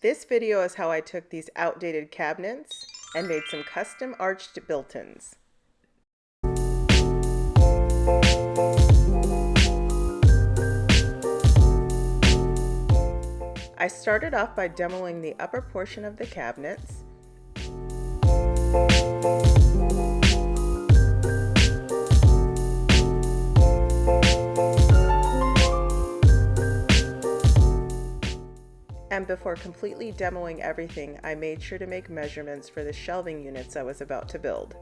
This video is how I took these outdated cabinets and made some custom arched built-ins. I started off by demoing the upper portion of the cabinets. And before completely demoing everything, I made sure to make measurements for the shelving units I was about to build.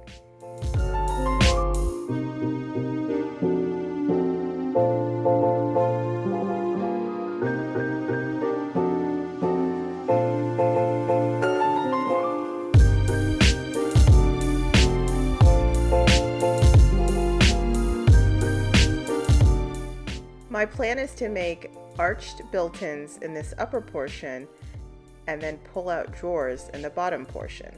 My plan is to make arched built-ins in this upper portion and then pull out drawers in the bottom portion.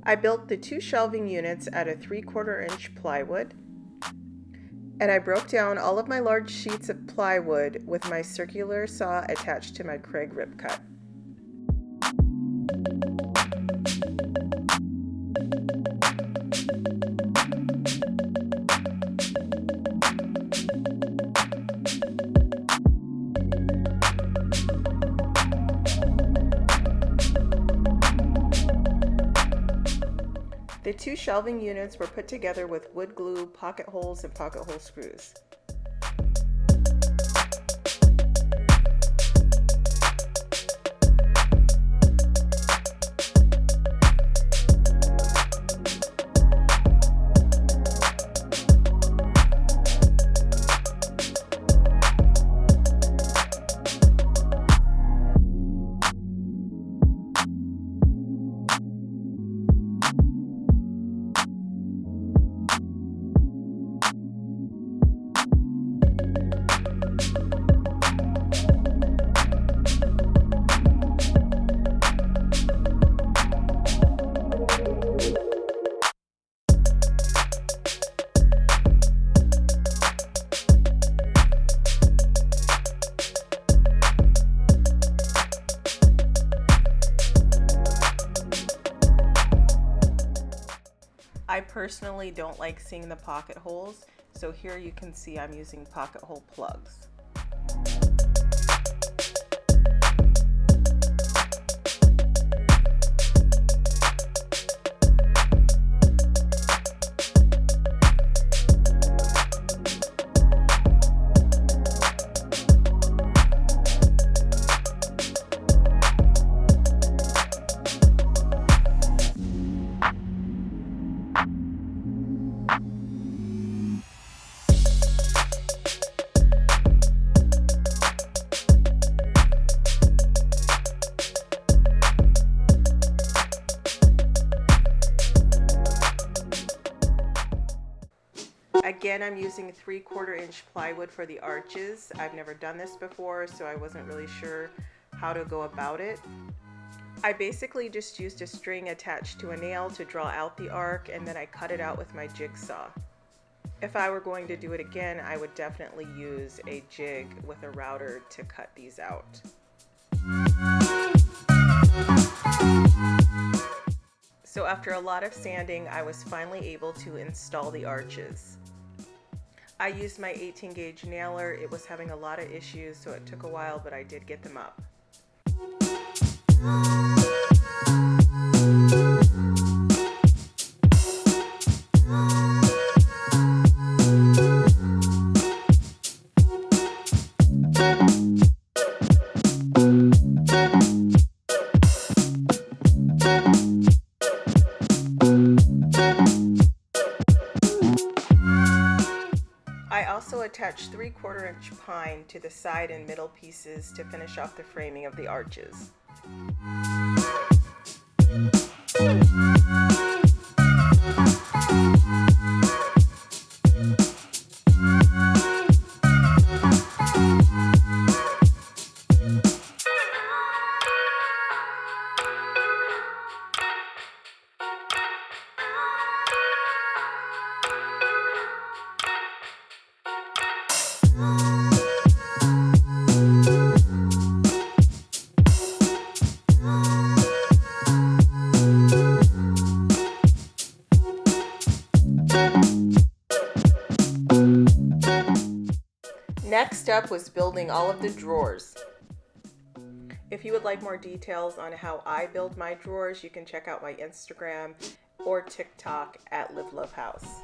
I built the two shelving units out of 3/4 inch plywood, and I broke down all of my large sheets of plywood with my circular saw attached to my Craig rip cut. The two shelving units were put together with wood glue, pocket holes, and pocket hole screws. I personally don't like seeing the pocket holes, so here you can see I'm using pocket hole plugs. Again, I'm using 3/4 inch plywood for the arches. I've never done this before, so I wasn't really sure how to go about it. I basically just used a string attached to a nail to draw out the arc, and then I cut it out with my jigsaw. If I were going to do it again, I would definitely use a jig with a router to cut these out. So after a lot of sanding, I was finally able to install the arches. I used my 18 gauge nailer. It was having a lot of issues, so it took a while, but I did get them up. attach 3/4 inch pine to the side and middle pieces to finish off the framing of the arches. Next up was building all of the drawers. If you would like more details on how I build my drawers, you can check out my Instagram or TikTok at Live Love House.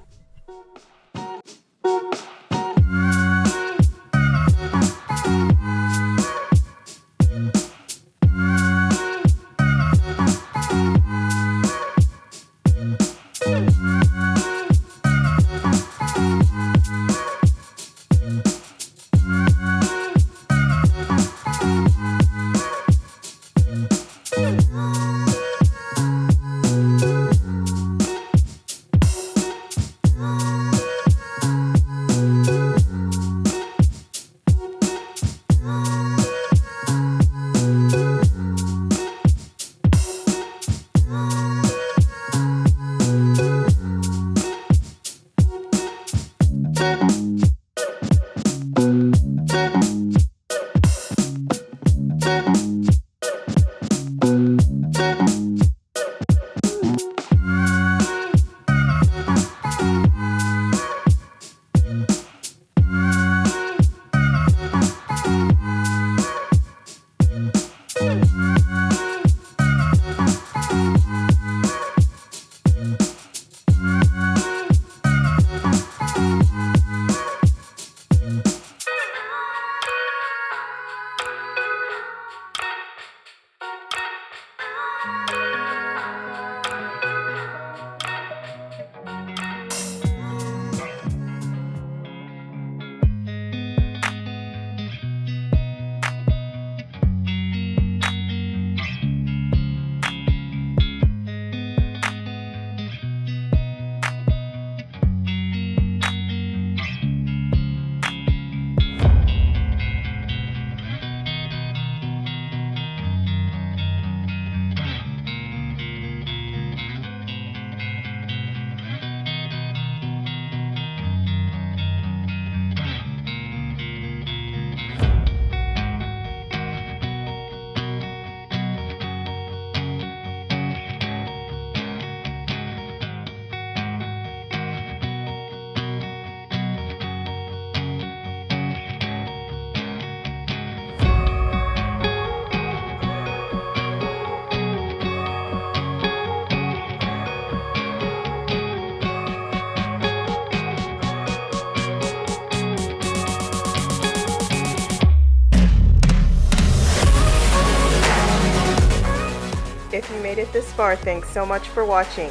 If you made it this far, thanks so much for watching.